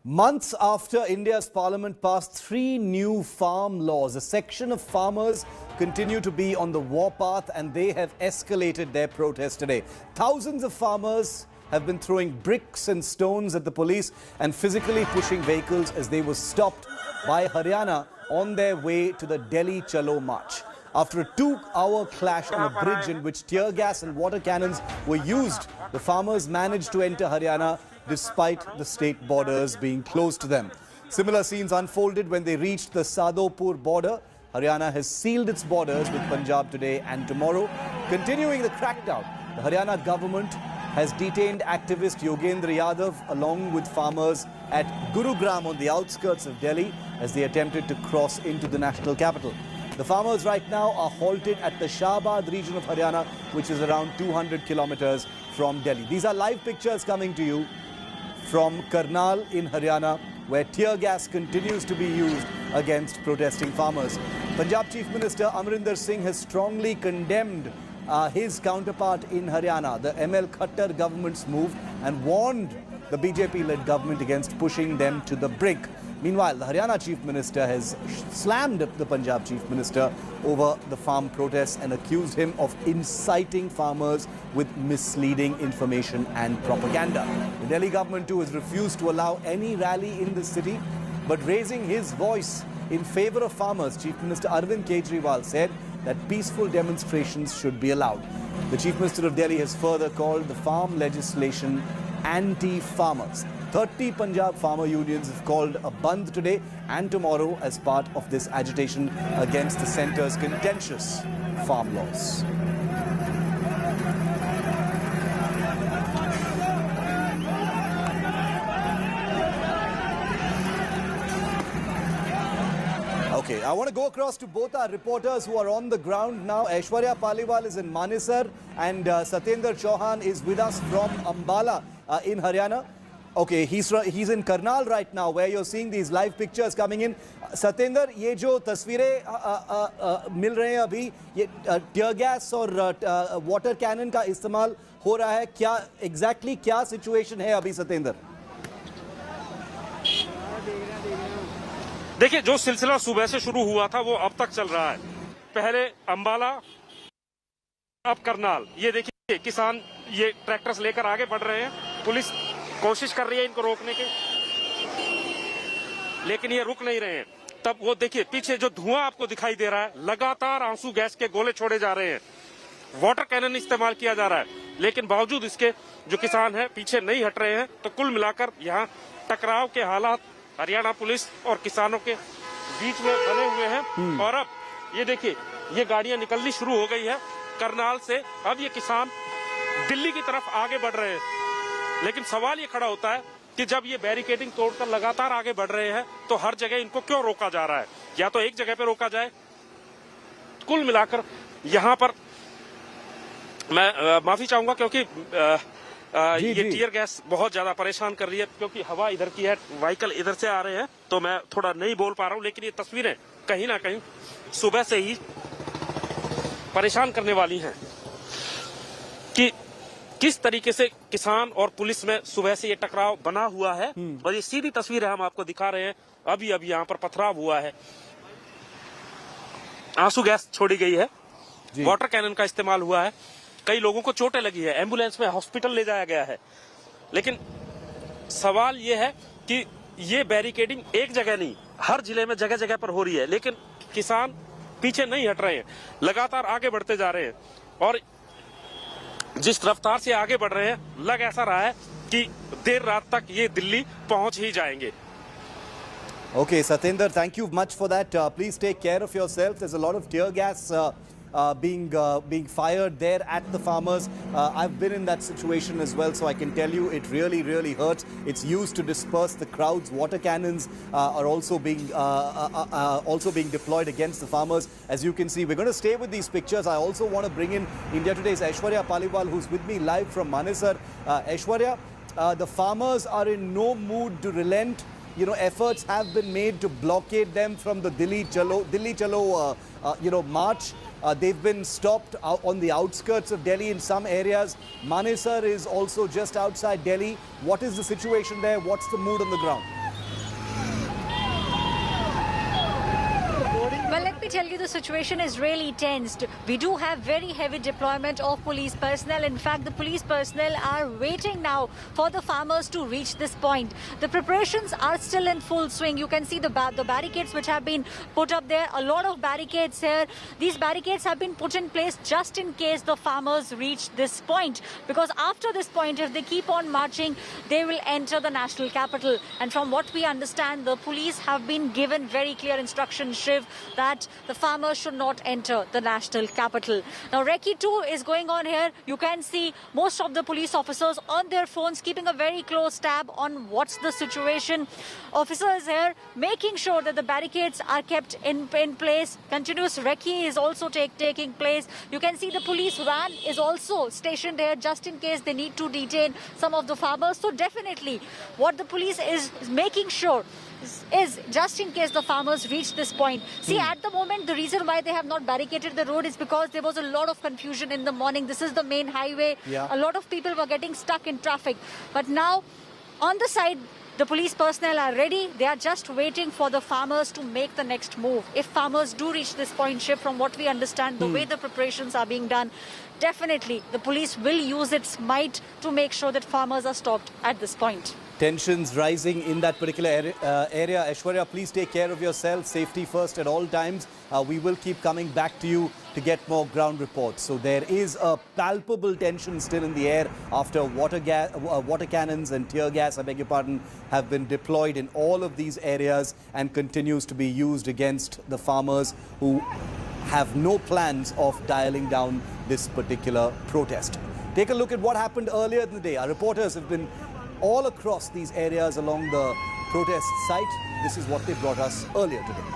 Months after India's parliament passed 3 new farm laws, a section of farmers continue to be on the warpath and they have escalated their protest today. Thousands of farmers have been throwing bricks and stones at the police and physically pushing vehicles as they were stopped by Haryana on their way to the Delhi Chalo march. After a 2-hour clash on a bridge in which tear gas and water cannons were used, the farmers managed to enter Haryana despite the state borders being closed to them. Similar scenes unfolded when they reached the Sadopur border. Haryana has sealed its borders with Punjab today and tomorrow. Continuing the crackdown, the Haryana government has detained activist Yogendra Yadav along with farmers at Gurugram on the outskirts of Delhi as they attempted to cross into the national capital. The farmers right now are halted at the Shahbad region of Haryana, which is around 200 kilometers from Delhi. These are live pictures coming to you from Karnal in Haryana, where tear gas continues to be used against protesting farmers. Punjab Chief Minister Amarinder Singh has strongly condemned his counterpart in Haryana, the ML Khattar government's move, and warned the BJP-led government against pushing them to the brink. Meanwhile, the Haryana Chief Minister has slammed the Punjab Chief Minister over the farm protests and accused him of inciting farmers with misleading information and propaganda. The Delhi government too has refused to allow any rally in the city, but raising his voice in favor of farmers, Chief Minister Arvind Kejriwal said that peaceful demonstrations should be allowed. The Chief Minister of Delhi has further called the farm legislation anti-farmers. 30 Punjab farmer unions have called a bandh today and tomorrow as part of this agitation against the centre's contentious farm laws. Okay, I want to go across to both our reporters who are on the ground now. Aishwarya Paliwal is in Manesar and Satyendra Chauhan is with us from Ambala in Haryana. Okay, he's in Karnal right now, where you're seeing these live pictures coming in. Satyendra, ये जो तस्वीरें मिल रहे हैं अभी, ये tear gas और water cannon का इस्तेमाल हो रहा है, क्या एग्जैक्टली क्या सिचुएशन है अभी सत्येंद्र? देखिए, जो सिलसिला सुबह से शुरू हुआ था वो अब तक चल रहा है। पहले अंबाला, अब करनाल। ये देखिए, किसान ये ट्रैक्टर्स लेकर आगे बढ़ रहे हैं। पुलिस कोशिश कर रही है इनको रोकने की, लेकिन ये रुक नहीं रहे हैं। तब वो देखिए पीछे जो धुआं आपको दिखाई दे रहा है, लगातार आंसू गैस के गोले छोड़े जा रहे हैं, वाटर कैनन इस्तेमाल किया जा रहा है, लेकिन बावजूद इसके जो किसान हैं पीछे नहीं हट रहे हैं। तो कुल मिलाकर यहाँ टकराव के हालात हरियाणा पुलिस और किसानों के बीच में बने हुए हैं। और अब ये देखिए, ये गाड़ियां निकलनी शुरू हो गई है करनाल से। अब ये किसान दिल्ली की तरफ आगे बढ़ रहे हैं, लेकिन सवाल ये खड़ा होता है कि जब ये बैरिकेडिंग तोड़कर लगातार आगे बढ़ रहे हैं तो हर जगह इनको क्यों रोका जा रहा है? या तो एक जगह पे रोका जाए। कुल मिलाकर यहाँ पर मैं माफी चाहूंगा क्योंकि ये टीयर गैस बहुत ज्यादा परेशान कर रही है, क्योंकि हवा इधर की है, व्हीकल इधर से आ रहे हैं, तो मैं थोड़ा नहीं बोल पा रहा हूँ। लेकिन ये तस्वीरें कहीं ना कहीं सुबह से ही परेशान करने वाली हैं कि किस तरीके से किसान और पुलिस में सुबह से ये टकराव बना हुआ है। और ये सीधी तस्वीर है, हम आपको दिखा रहे हैं। अभी अभी यहाँ पर पथराव हुआ है, आंसू गैस छोड़ी गई है, वाटर कैनन का इस्तेमाल हुआ है, कई लोगों को चोटें लगी है, एम्बुलेंस में हॉस्पिटल ले जाया गया है। लेकिन सवाल ये है कि ये बैरिकेडिंग एक जगह नहीं, हर जिले में जगह जगह पर हो रही है, लेकिन किसान पीछे नहीं हट रहे हैं, लगातार आगे बढ़ते जा रहे हैं। और जिस रफ्तार से आगे बढ़ रहे हैं, लग ऐसा रहा है कि देर रात तक ये दिल्ली पहुंच ही जाएंगे। Okay, Satyendra, thank you much for that. Please take care of yourself. There's a lot of tear gas being fired there at the farmers. I've been in that situation as well, so I can tell you it really hurts. It's used to disperse the crowds. Water cannons are also being deployed against the farmers. As you can see, we're going to stay with these pictures. I also want to bring in India Today's Aishwarya Paliwal, who's with me live from Manesar. Aishwarya, the farmers are in no mood to relent. You know, efforts have been made to blockade them from the Delhi Chalo march. They've been stopped on the outskirts of Delhi in some areas. Manesar is also just outside Delhi. What is the situation there? What's the mood on the ground? me tell you, the situation is really tensed. We do have very heavy deployment of police personnel. In fact, the police personnel are waiting now for the farmers to reach this point. The preparations are still in full swing. You can see the barricades which have been put up there. A lot of barricades here. These barricades have been put in place just in case the farmers reach this point. Because after this point, if they keep on marching, they will enter the national capital. And from what we understand, the police have been given very clear instructions, Shiv, that the farmers should not enter the national capital. Now, Recce 2 is going on here. You can see most of the police officers on their phones keeping a very close tab on what's the situation. Officers here making sure that the barricades are kept in place. Continuous recce is also taking place. You can see the police van is also stationed here just in case they need to detain some of the farmers. So definitely what the police is making sure is just in case the farmers reach this point. See, at the moment, the reason why they have not barricaded the road is because there was a lot of confusion in the morning. This is the main highway. Yeah. A lot of people were getting stuck in traffic. But now, on the side, the police personnel are ready. They are just waiting for the farmers to make the next move. If farmers do reach this point, Shiv, from what we understand, the way the preparations are being done, definitely the police will use its might to make sure that farmers are stopped at this point. Tensions rising in that particular area. Aishwarya, please take care of yourself. Safety first at all times. We will keep coming back to you to get more ground reports. So there is a palpable tension still in the air after water cannons and tear gas, I beg your pardon, have been deployed in all of these areas and continues to be used against the farmers who have no plans of dialing down this particular protest. Take a look at what happened earlier in the day. Our reporters have been all across these areas along the protest site. This is what they brought us earlier today.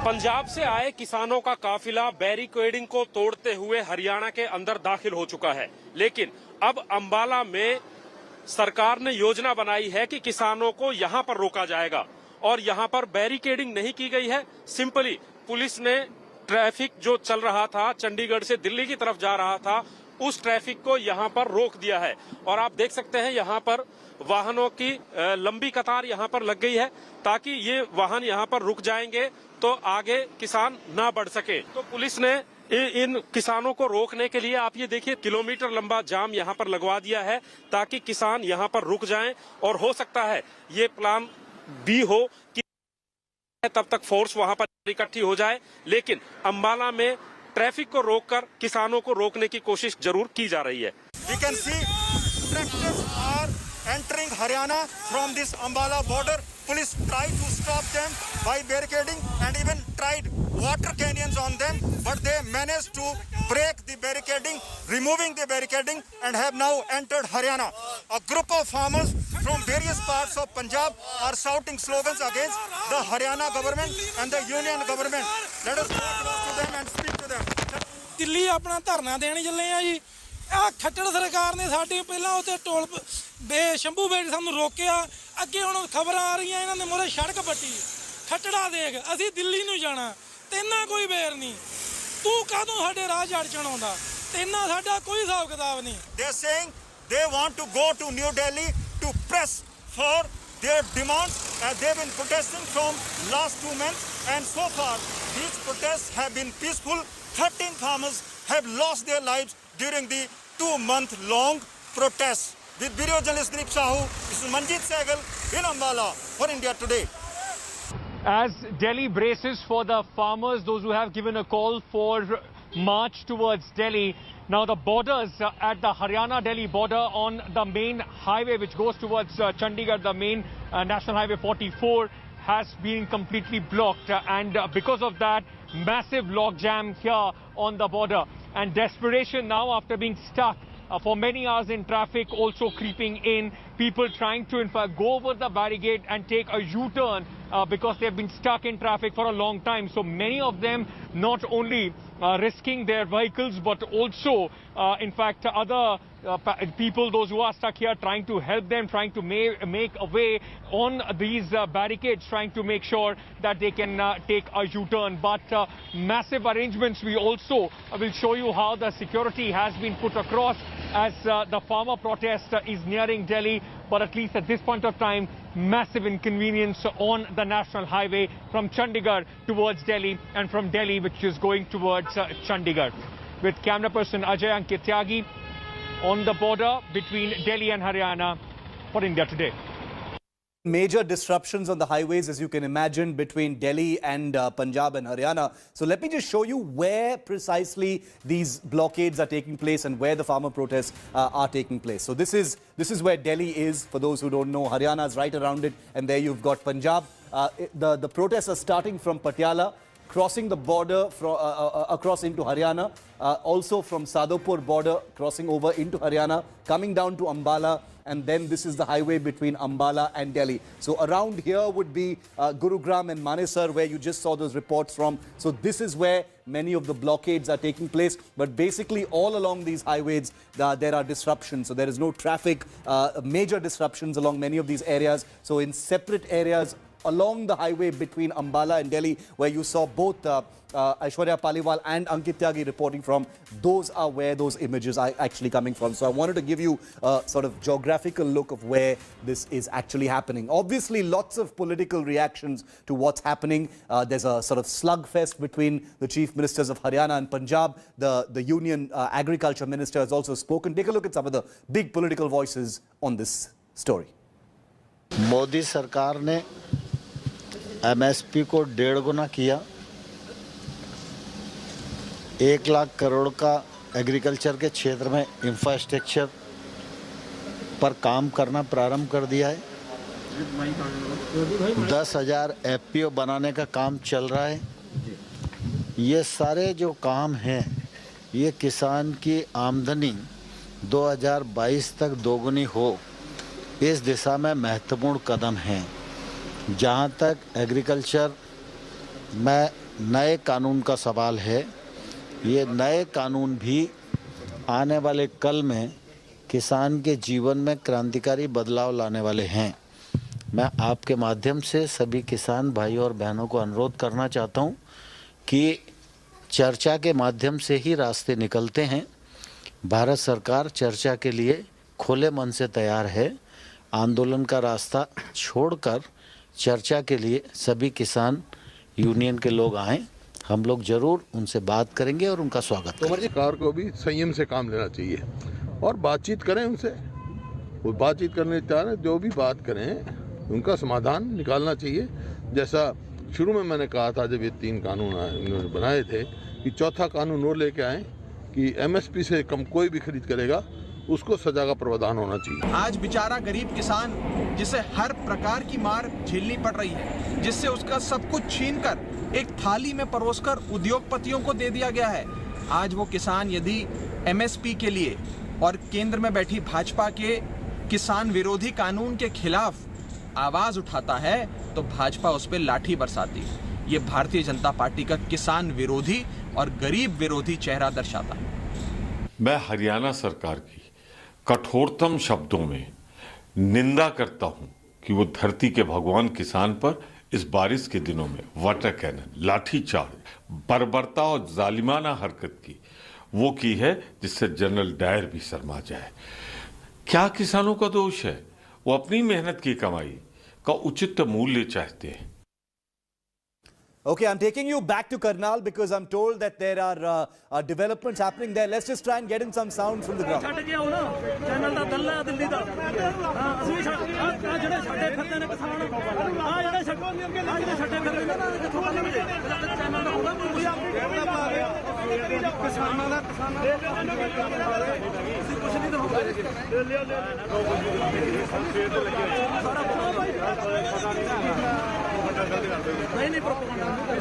Punjab से आए किसानों का काफिला barricading को तोड़ते हुए हरियाणा के अंदर दाखिल हो चुका है, लेकिन अब अंबाला में सरकार ने योजना बनाई है कि किसानों को यहां पर रोका जाएगा और यहां पर बैरिकेडिंग नहीं की गई है। सिंपली पुलिस ने ट्रैफिक जो चल रहा था, चंडीगढ़ से दिल्ली की तरफ जा रहा था, उस ट्रैफिक को यहां पर रोक दिया है और आप देख सकते हैं यहां पर वाहनों की लंबी कतार यहां पर लग गई है ताकि ये वाहन यहां पर रुक जाएंगे तो आगे किसान ना बढ़ सके। तो पुलिस ने इन किसानों को रोकने के लिए आप ये देखिए किलोमीटर लंबा जाम यहां पर लगवा दिया है ताकि किसान यहां पर रुक जाएं और हो सकता है ये प्लान बी हो कि तब तक फोर्स वहां पर इकट्ठी हो जाए, लेकिन अंबाला में ट्रैफिक को रोककर किसानों को रोकने की कोशिश जरूर की जा रही है। We can see tractors are entering Haryana from this Ambala border. Police tried to stop them by barricading and even tried water cannons on them, but they managed to break the barricading, removing the barricading, and have now entered Haryana. A group of farmers from various parts of Punjab are shouting slogans against the Haryana government and the union government. Let us go close to them and speak to them. Delhi ਆਪਣਾ ਧਰਨਾ ਦੇਣ ਚੱਲੇ ਆ ਜੀ। ਆ ਖੱਟੜ ਸਰਕਾਰ ਨੇ ਸਾਡੀ ਪਹਿਲਾਂ ਉੱਤੇ ਟੋਲ ਸ਼ੰਭੂ ਬੇਟ ਸਾਨੂੰ ਰੋਕਿਆ, ਅੱਗੇ ਹੁਣ ਖਬਰਾਂ ਆ ਰਹੀਆਂ ਇਹਨਾਂ ਨੇ ਮੋਰੇ ਸੜਕ ਪੱਟੀ। ਖੱਟੜਾ ਦੇਖ, ਅਸੀਂ ਦਿੱਲੀ ਨੂੰ ਜਾਣਾ, ਤੇਨਾਂ ਕੋਈ ਬੇਰ ਨਹੀਂ, ਤੂੰ ਕਾਹਦੋਂ ਸਾਡੇ ਰਾਹ ਚੜ ਚਣਾਉਂਦਾ, ਤੇਨਾਂ ਸਾਡਾ ਕੋਈ ਹਿਸਾਬ ਕਿਤਾਬ ਨਹੀਂ। They are saying they want to go to New Delhi to press for their demands. They've been protesting from last 2 months, and so far these protests have been peaceful. 13 farmers have lost their lives during the 2-month-long protests. With video journalist Dilip Sahu, this is Manjeet Sehgal in Ambala for India Today. As Delhi braces for the farmers, those who have given a call for march towards Delhi. Now the borders at the Haryana-Delhi border on the main highway which goes towards Chandigarh, the main National Highway 44, has been completely blocked, and because of that, massive logjam here on the border, and desperation now after being stuck for many hours in traffic also creeping in. People trying to in fact go over the barricade and take a U-turn because they've been stuck in traffic for a long time. So many of them not only risking their vehicles but also in fact other people, those who are stuck here, trying to help them, trying to make a way on these barricades, trying to make sure that they can take a U-turn. But massive arrangements. We also will show you how the security has been put across as the farmer protest is nearing Delhi. but at least at this point of time, massive inconvenience on the national highway from Chandigarh towards Delhi and from Delhi, which is going towards Chandigarh. With camera person Ajay Ankit Tyagi on the border between Delhi and Haryana for India Today. Major disruptions on the highways, as you can imagine, between Delhi and Punjab and Haryana. So let me just show you where precisely these blockades are taking place and where the farmer protests are taking place. So this is where Delhi is. For those who don't know, Haryana is right around it, and there you've got Punjab. The protests are starting from Patiala, crossing the border across into Haryana, also from Sadhopur border, crossing over into Haryana, coming down to Ambala, and then this is the highway between Ambala and Delhi. So around here would be Gurugram and Manesar, where you just saw those reports from. So this is where many of the blockades are taking place. But basically all along these highways, there are disruptions. So there is no traffic, major disruptions along many of these areas. So in separate areas along the highway between Ambala and Delhi, where you saw both Aishwarya Paliwal and Ankit Tyagi reporting from, those are where those images are actually coming from. So I wanted to give you a sort of geographical look of where this is actually happening. Obviously, lots of political reactions to what's happening. There's a sort of slugfest between the chief ministers of Haryana and Punjab. The Union Agriculture Minister has also spoken. Take a look at some of the big political voices on this story. Modi सरकार ने MSP को 1.5 गुना किया, 1 लाख करोड़ का agriculture के क्षेत्र में infrastructure पर काम करना प्रारंभ कर दिया है। 10,000 एफपीओ बनाने का काम चल रहा है। ये सारे जो काम हैं, ये किसान की आमदनी 2022 तक दोगुनी हो, इस दिशा में महत्वपूर्ण कदम हैं। जहाँ तक एग्रीकल्चर में नए कानून का सवाल है, ये नए कानून भी आने वाले कल में किसान के जीवन में क्रांतिकारी बदलाव लाने वाले हैं। मैं आपके माध्यम से सभी किसान भाइयों और बहनों को अनुरोध करना चाहता हूँ कि चर्चा के माध्यम से ही रास्ते निकलते हैं। भारत सरकार चर्चा के लिए खुले मन से तैयार है। आंदोलन का रास्ता छोड़कर चर्चा के लिए सभी किसान यूनियन के लोग आएं। हम लोग जरूर उनसे बात करेंगे और उनका स्वागत करेंगे। सरकार को भी संयम से काम लेना चाहिए और बातचीत करें उनसे। वो बातचीत करने तैयार है, जो भी बात करें उनका समाधान निकालना चाहिए। जैसा शुरू में मैंने कहा था, जब ये 3 कानून इन्होंने बनाए थे, कि चौथा कानून और लेके आए कि एमएसपी से कम कोई भी खरीद करेगा उसको सजा का प्रावधान होना चाहिए। आज बेचारा गरीब किसान, जिसे हर प्रकार की मार झेलनी पड़ रही है, जिससे उसका सब कुछ छीनकर एक थाली में परोसकर उद्योगपतियों को दे दिया गया है। आज वो किसान यदि एमएसपी के लिए और केंद्र में बैठी भाजपा के किसान विरोधी कानून के खिलाफ आवाज उठाता है, तो भाजपा उस पर लाठी बरसाती है। ये भारतीय जनता पार्टी का किसान विरोधी और गरीब विरोधी चेहरा दर्शाता है। मैं हरियाणा सरकार की कठोरतम शब्दों में निंदा करता हूं कि वो धरती के भगवान किसान पर इस बारिश के दिनों में वाटर कैनन, लाठीचार्ज, बर्बरता और जालिमाना हरकत वो की है, जिससे जनरल डायर भी शर्मा जाए। क्या किसानों का दोष है? वो अपनी मेहनत की कमाई का उचित मूल्य चाहते हैं। Okay, I'm taking you back to Karnal because I'm told that there are developments happening there. Let's just try and get in some sound from the ground.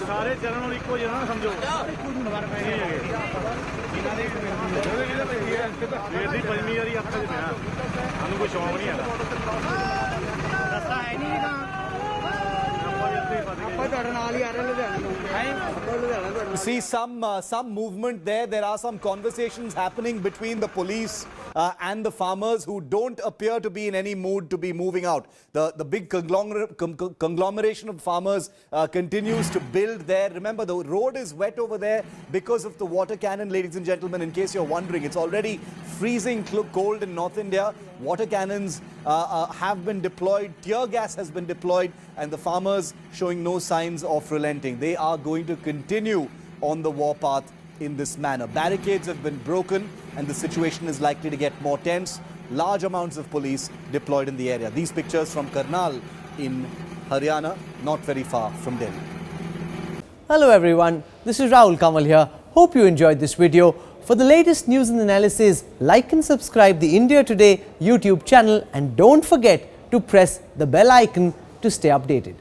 सारे चैनल इको ही ना समझो पंजवीं वारी अखा सानू कोई शौक नहीं है। See some movement there. There are some conversations happening between the police and the farmers who don't appear to be in any mood to be moving out. The big conglomeration of farmers continues to build there. Remember, the road is wet over there because of the water cannon, ladies and gentlemen. In case you're wondering, it's already freezing cold in North India. Water cannons have been deployed, tear gas has been deployed, and the farmers showing no signs of relenting. They are going to continue on the warpath in this manner. Barricades have been broken and the situation is likely to get more tense. Large amounts of police deployed in the area. These pictures from Karnal in Haryana, not very far from Delhi. Hello everyone, this is Rahul Kamal here. Hope you enjoyed this video. For the latest news and analysis, like and subscribe the India Today YouTube channel and don't forget to press the bell icon to stay updated.